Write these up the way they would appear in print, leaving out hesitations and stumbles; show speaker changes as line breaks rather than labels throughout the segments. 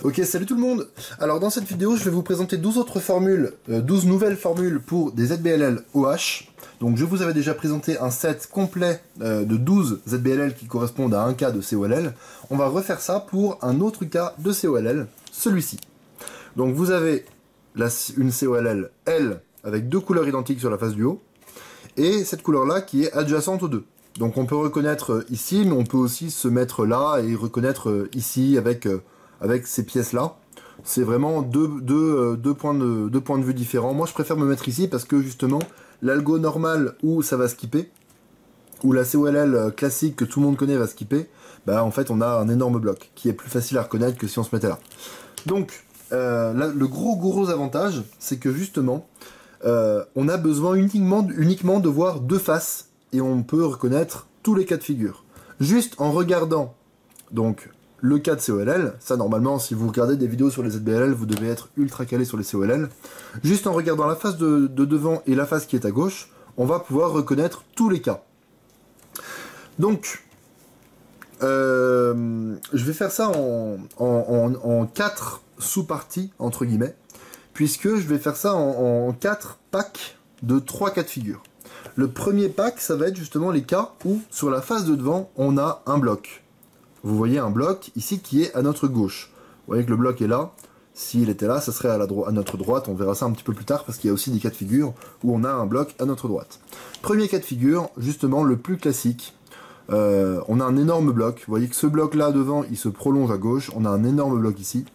Ok, salut tout le monde. Alors dans cette vidéo, je vais vous présenter 12 autres formules, 12 nouvelles formules pour des ZBLL OH. Donc je vous avais déjà présenté un set complet de 12 ZBLL qui correspondent à un cas de COLL. On va refaire ça pour un autre cas de COLL, celui-ci. Donc vous avez une COLL L avec deux couleurs identiques sur la face du haut, et cette couleur-là qui est adjacente aux deux. Donc on peut reconnaître ici, mais on peut aussi se mettre là et reconnaître ici avec ces pièces-là. C'est vraiment deux points de vue différents. Moi, je préfère me mettre ici parce que justement, l'algo normal où ça va skipper, où la COLL classique que tout le monde connaît va skipper, bah en fait, on a un énorme bloc qui est plus facile à reconnaître que si on se mettait là. Donc, là, le gros avantage, c'est que justement, on a besoin uniquement de voir deux faces et on peut reconnaître tous les cas de figure. Juste en regardant donc le cas de COLL, ça normalement si vous regardez des vidéos sur les ZBLL, vous devez être ultra calé sur les COLL. Juste en regardant la face de devant et la face qui est à gauche, on va pouvoir reconnaître tous les cas. Donc, je vais faire ça en 4 sous-parties, entre guillemets, puisque je vais faire ça en 4 packs de 3 cas de figure. Le premier pack, ça va être justement les cas où, sur la face de devant, on a un bloc. Vous voyez un bloc ici qui est à notre gauche. Vous voyez que le bloc est là. S'il était là, ça serait à notre droite. On verra ça un petit peu plus tard parce qu'il y a aussi des cas de figure où on a un bloc à notre droite. Premier cas de figure, justement le plus classique. On a un énorme bloc. Vous voyez que ce bloc-là devant, il se prolonge à gauche. On a un énorme bloc ici.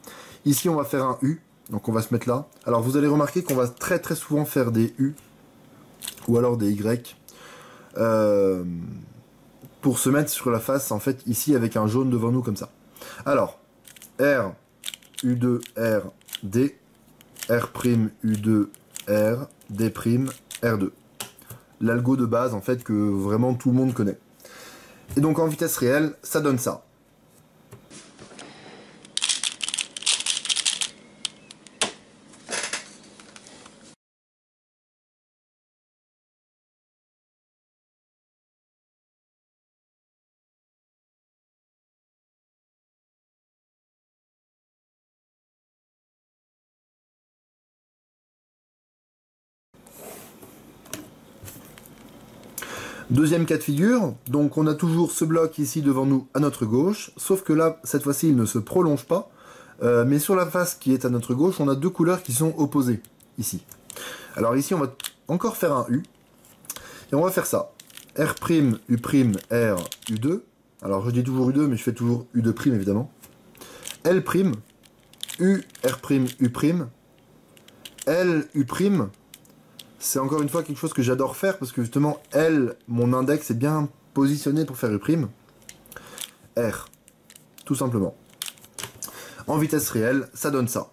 Ici, on va faire un U. Donc on va se mettre là. Alors vous allez remarquer qu'on va très souvent faire des U ou alors des Y. Pour se mettre sur la face, en fait, ici, avec un jaune devant nous, comme ça. Alors, R, U2, R, D, R', U2, R, D', R2. L'algo de base, en fait, que vraiment tout le monde connaît. Et donc, en vitesse réelle, ça donne ça. Deuxième cas de figure, donc on a toujours ce bloc ici devant nous à notre gauche, sauf que là, cette fois-ci, il ne se prolonge pas, mais sur la face qui est à notre gauche, on a deux couleurs qui sont opposées, ici. Alors ici, on va encore faire un U, et on va faire ça. R', U', R, U2. Alors je dis toujours U2, mais je fais toujours U2', évidemment. L', U, R', U', L, U', c'est encore une fois quelque chose que j'adore faire parce que justement, L, mon index est bien positionné pour faire U'. R, tout simplement. En vitesse réelle, ça donne ça.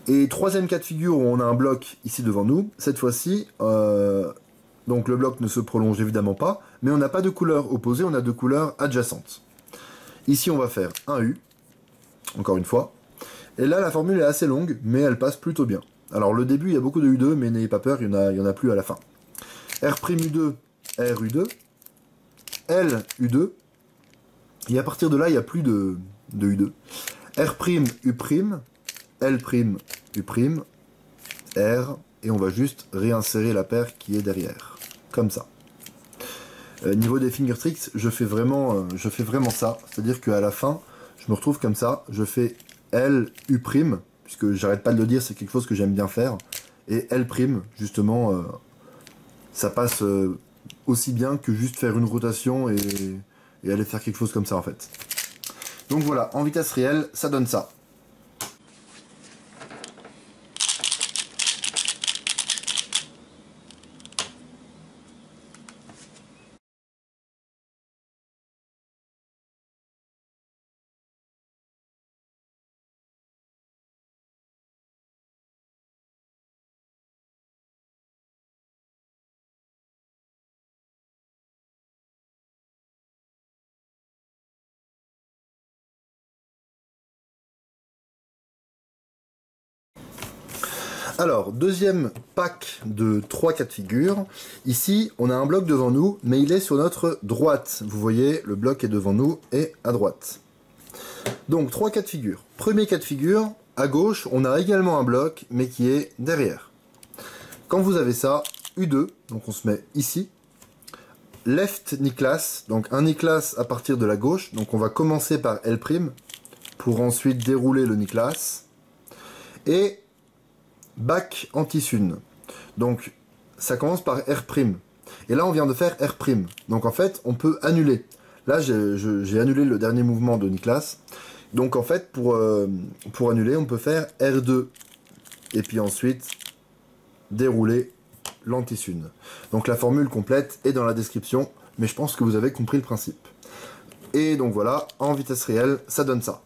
Et troisième cas de figure où on a un bloc ici devant nous, cette fois-ci, donc le bloc ne se prolonge évidemment pas, mais on n'a pas de couleur opposée, on a deux couleurs adjacentes. Ici on va faire un U, encore une fois, et là la formule est assez longue, mais elle passe plutôt bien. Alors le début il y a beaucoup de U2, mais n'ayez pas peur, il y en a plus à la fin. R' U2, R U2, L U2, et à partir de là il n'y a plus de U2. R' U', L', U', R, et on va juste réinsérer la paire qui est derrière. Comme ça. Niveau des finger tricks, je fais vraiment ça. C'est-à-dire qu'à la fin, je me retrouve comme ça. Je fais L, U', puisque j'arrête pas de le dire, c'est quelque chose que j'aime bien faire. Et L', justement, ça passe aussi bien que juste faire une rotation et aller faire quelque chose comme ça, en fait. Donc voilà, en vitesse réelle, ça donne ça. Alors, deuxième pack de 3 cas de figure. Ici, on a un bloc devant nous, mais il est sur notre droite. Vous voyez, le bloc est devant nous et à droite. Donc, 3 cas de figure. Premier cas de figure, à gauche, on a également un bloc, mais qui est derrière. Quand vous avez ça, U2, donc on se met ici. Left Niklas, donc un Niklas à partir de la gauche. Donc on va commencer par L', pour ensuite dérouler le Niklas. Et back anti-sun. Donc ça commence par R'. Et là on vient de faire R'. Donc en fait on peut annuler. Là j'ai annulé le dernier mouvement de Niklas. Donc en fait pour annuler on peut faire R2. Et puis ensuite dérouler l'anti-sun. Donc la formule complète est dans la description. Mais je pense que vous avez compris le principe. Et donc voilà, en vitesse réelle, ça donne ça.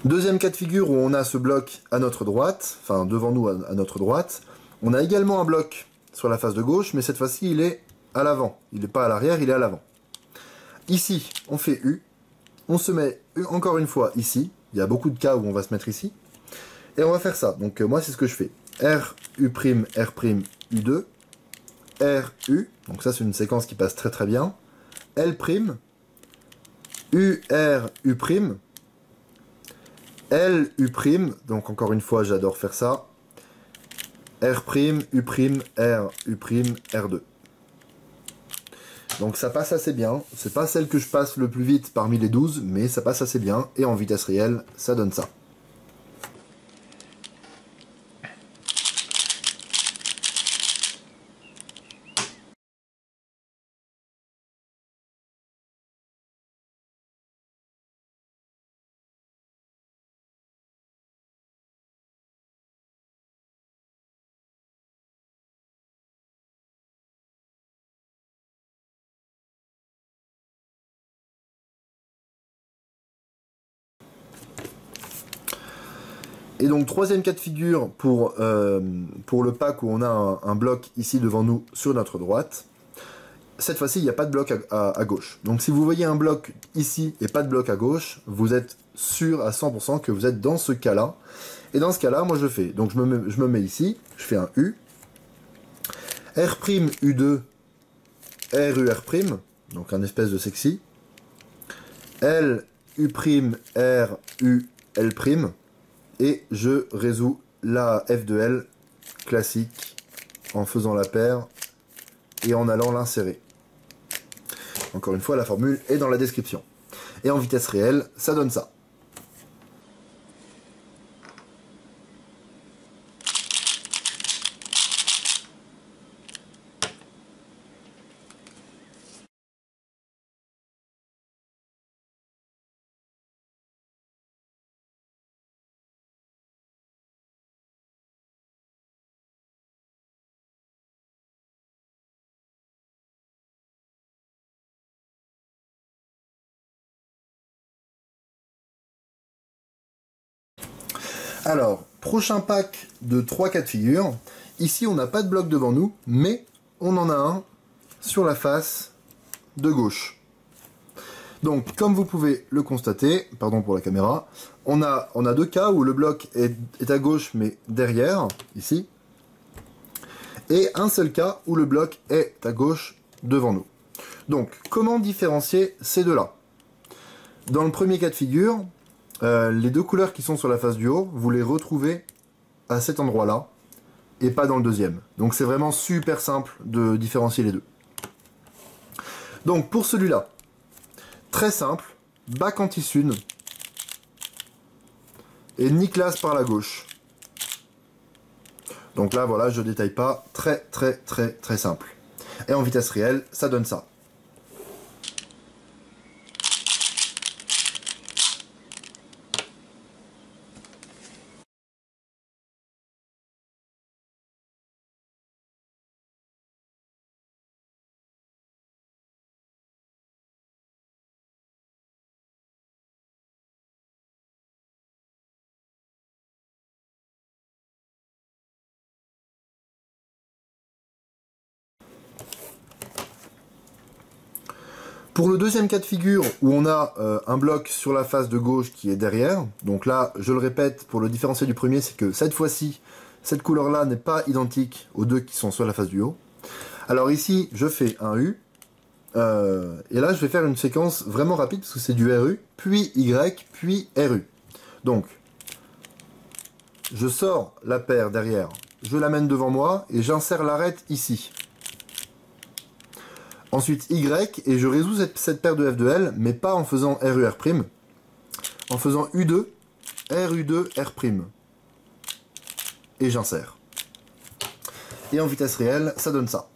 Deuxième cas de figure où on a ce bloc à notre droite, enfin devant nous à notre droite. On a également un bloc sur la face de gauche, mais cette fois-ci il est à l'avant. Il n'est pas à l'arrière, il est à l'avant. Ici, on fait U. On se met encore une fois ici. Il y a beaucoup de cas où on va se mettre ici. Et on va faire ça. Donc moi c'est ce que je fais. R, U', R', U2. R, U. Donc ça c'est une séquence qui passe très très bien. L', U, R, U'. L, U', donc encore une fois j'adore faire ça. R', U', R, U', R2. Donc ça passe assez bien. C'est pas celle que je passe le plus vite parmi les 12, mais ça passe assez bien. Et en vitesse réelle, ça donne ça. Et donc troisième cas de figure pour le pack où on a un bloc ici devant nous sur notre droite. Cette fois-ci, il n'y a pas de bloc à gauche. Donc si vous voyez un bloc ici et pas de bloc à gauche, vous êtes sûr à 100% que vous êtes dans ce cas-là. Et dans ce cas-là, moi je fais. Donc je me mets ici, je fais un U. R', U2, R, U, R', donc un espèce de sexy. L, U', R, U, L'. Et je résous la F de L classique en faisant la paire et en allant l'insérer. Encore une fois, la formule est dans la description. Et en vitesse réelle, ça donne ça. Alors, prochain pack de 3 cas de figure. Ici, on n'a pas de bloc devant nous, mais on en a un sur la face de gauche. Donc, comme vous pouvez le constater, pardon pour la caméra, on a 2 cas où le bloc est à gauche, mais derrière, ici. Et un seul cas où le bloc est à gauche, devant nous. Donc, comment différencier ces deux-là? Dans le premier cas de figure, les 2 couleurs qui sont sur la face du haut, vous les retrouvez à cet endroit-là, et pas dans le deuxième. Donc c'est vraiment super simple de différencier les deux. Donc pour celui-là, très simple, back anti-sun, et Niklas par la gauche. Donc là, voilà, je détaille pas, très simple. Et en vitesse réelle, ça donne ça. Pour le deuxième cas de figure, où on a un bloc sur la face de gauche qui est derrière, donc là, je le répète, pour le différencier du premier, c'est que cette fois-ci, cette couleur-là n'est pas identique aux deux qui sont sur la face du haut. Alors ici, je fais un U, et là, je vais faire une séquence vraiment rapide, parce que c'est du RU, puis Y, puis RU. Donc, je sors la paire derrière, je l'amène devant moi, et j'insère l'arête ici. Ensuite Y, et je résous cette paire de F de L, mais pas en faisant RUR', en faisant U2, RU2, R'. Et j'insère. Et en vitesse réelle, ça donne ça.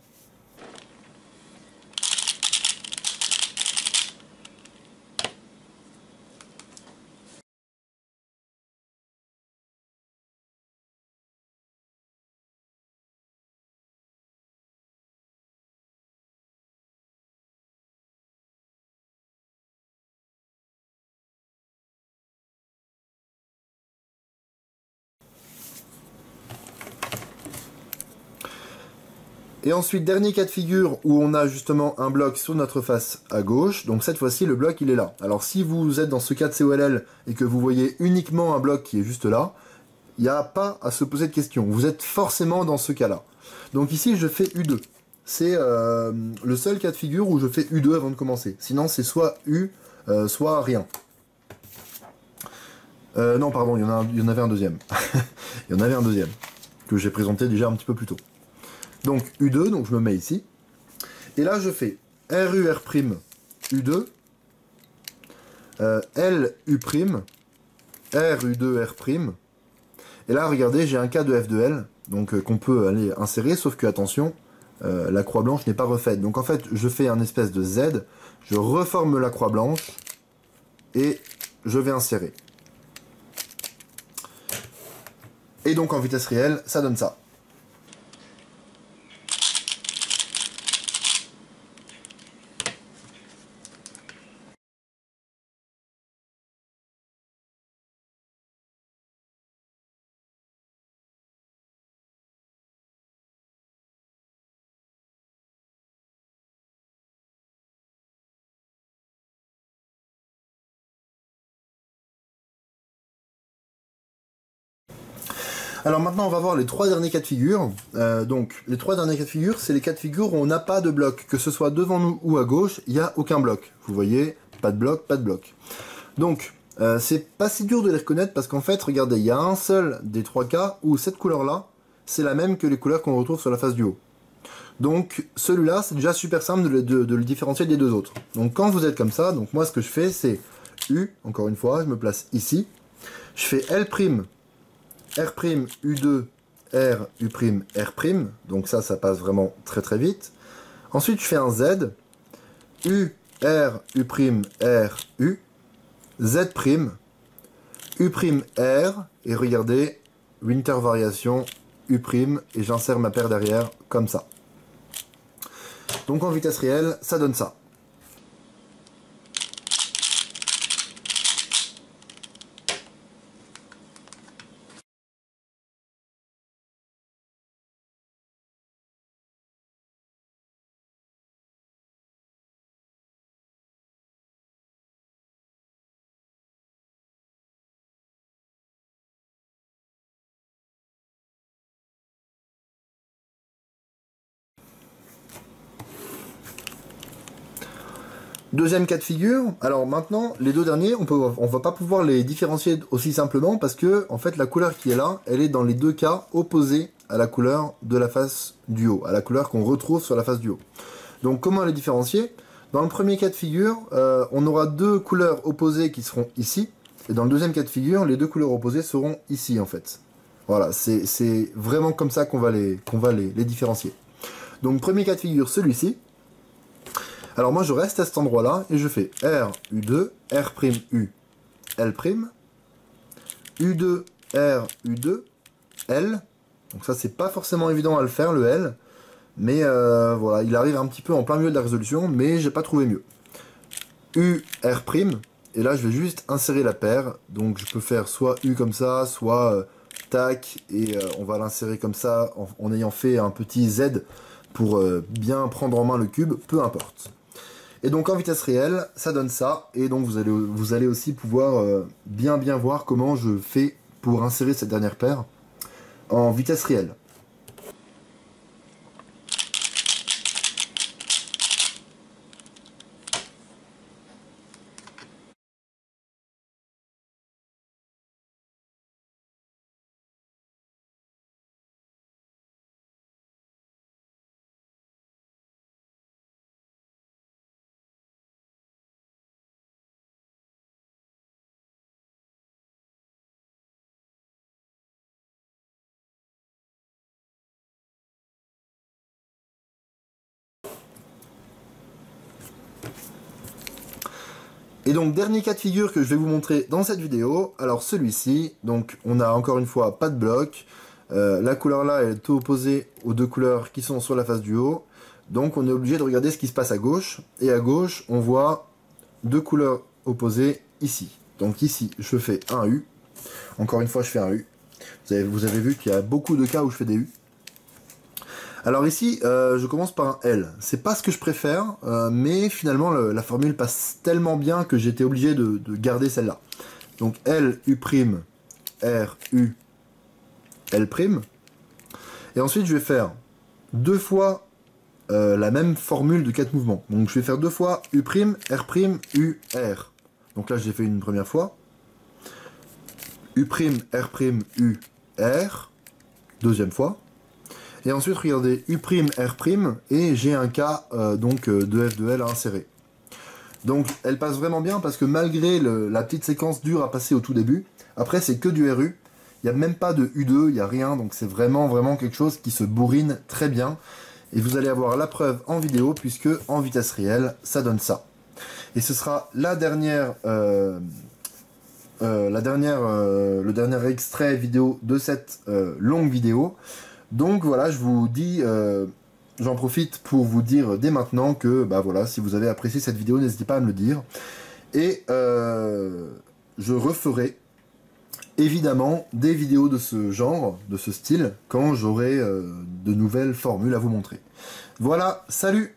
Et ensuite, dernier cas de figure où on a justement un bloc sur notre face à gauche. Donc cette fois-ci, le bloc, il est là. Alors si vous êtes dans ce cas de COLL et que vous voyez uniquement un bloc qui est juste là, il n'y a pas à se poser de questions. Vous êtes forcément dans ce cas-là. Donc ici, je fais U2. C'est le seul cas de figure où je fais U2 avant de commencer. Sinon, c'est soit U, soit rien. Non, pardon, il y en avait un deuxième. Il y en avait un deuxième, que j'ai présenté déjà un petit peu plus tôt. Donc U2, donc je me mets ici. Et là, je fais RUR', U2, LU', RU2, R'. Et là, regardez, j'ai un cas de F de L, donc qu'on peut aller insérer, sauf que, attention, la croix blanche n'est pas refaite. Donc en fait, je fais un espèce de Z, je reforme la croix blanche, et je vais insérer. Et donc en vitesse réelle, ça donne ça. Alors maintenant, on va voir les trois derniers cas de figure. Donc, les trois derniers cas de figure, c'est les cas de figure où on n'a pas de bloc. Que ce soit devant nous ou à gauche, il n'y a aucun bloc. Vous voyez, pas de bloc, pas de bloc. Donc, c'est pas si dur de les reconnaître parce qu'en fait, regardez, il y a un seul des trois cas où cette couleur-là, c'est la même que les couleurs qu'on retrouve sur la face du haut. Donc, celui-là, c'est déjà super simple de le différencier des deux autres. Donc, quand vous êtes comme ça, donc moi, ce que je fais, c'est U, encore une fois, je me place ici. Je fais L', R', U2, R, U', R', donc ça passe vraiment très très vite. Ensuite, je fais un Z, U, R, U', R, U, Z', U', R, et regardez, Winter Variation, U', et j'insère ma paire derrière, comme ça. Donc en vitesse réelle, ça donne ça. Deuxième cas de figure, alors maintenant, les deux derniers, on va pas pouvoir les différencier aussi simplement parce que, en fait, la couleur qui est là, elle est dans les deux cas opposés à la couleur de la face du haut, à la couleur qu'on retrouve sur la face du haut. Donc, comment les différencier? Dans le premier cas de figure, on aura deux couleurs opposées qui seront ici, et dans le deuxième cas de figure, les deux couleurs opposées seront ici, en fait. Voilà, c'est vraiment comme ça qu'on va les différencier. Donc, premier cas de figure, celui-ci. Alors moi je reste à cet endroit-là et je fais R, U2, R', U, L', U2, R, U2, L. Donc ça c'est pas forcément évident à le faire le L, mais voilà, il arrive un petit peu en plein milieu de la résolution, mais j'ai pas trouvé mieux. U, R', et là je vais juste insérer la paire, donc je peux faire soit U comme ça, soit tac, et on va l'insérer comme ça en ayant fait un petit Z pour bien prendre en main le cube, peu importe. Et donc en vitesse réelle, ça donne ça, et donc vous allez aussi pouvoir bien voir comment je fais pour insérer cette dernière paire en vitesse réelle. Et donc dernier cas de figure que je vais vous montrer dans cette vidéo, alors celui-ci, donc on a encore une fois pas de bloc, la couleur là est tout opposée aux deux couleurs qui sont sur la face du haut, donc on est obligé de regarder ce qui se passe à gauche, et à gauche on voit deux couleurs opposées ici. Donc ici je fais un U, encore une fois je fais un U, vous avez vu qu'il y a beaucoup de cas où je fais des U. Alors ici, je commence par un L. C'est pas ce que je préfère, mais finalement la formule passe tellement bien que j'étais obligé de garder celle-là. Donc L, U', R, U, L'. Et ensuite, je vais faire deux fois la même formule de 4 mouvements. Donc je vais faire deux fois U', R', U, R. Donc là, j'ai fait une première fois. U', R', U, R. Deuxième fois. Et ensuite, regardez, U', R', et j'ai un cas de F de L à insérer. Donc, elle passe vraiment bien parce que malgré la petite séquence dure à passer au tout début, après, c'est que du RU. Il n'y a même pas de U2, il n'y a rien. Donc, c'est vraiment quelque chose qui se bourrine très bien. Et vous allez avoir la preuve en vidéo puisque en vitesse réelle, ça donne ça. Et ce sera le dernier extrait vidéo de cette longue vidéo. Donc voilà, je vous dis, j'en profite pour vous dire dès maintenant que, bah voilà, si vous avez apprécié cette vidéo, n'hésitez pas à me le dire. Et je referai évidemment des vidéos de ce genre, de ce style, quand j'aurai de nouvelles formules à vous montrer. Voilà, salut!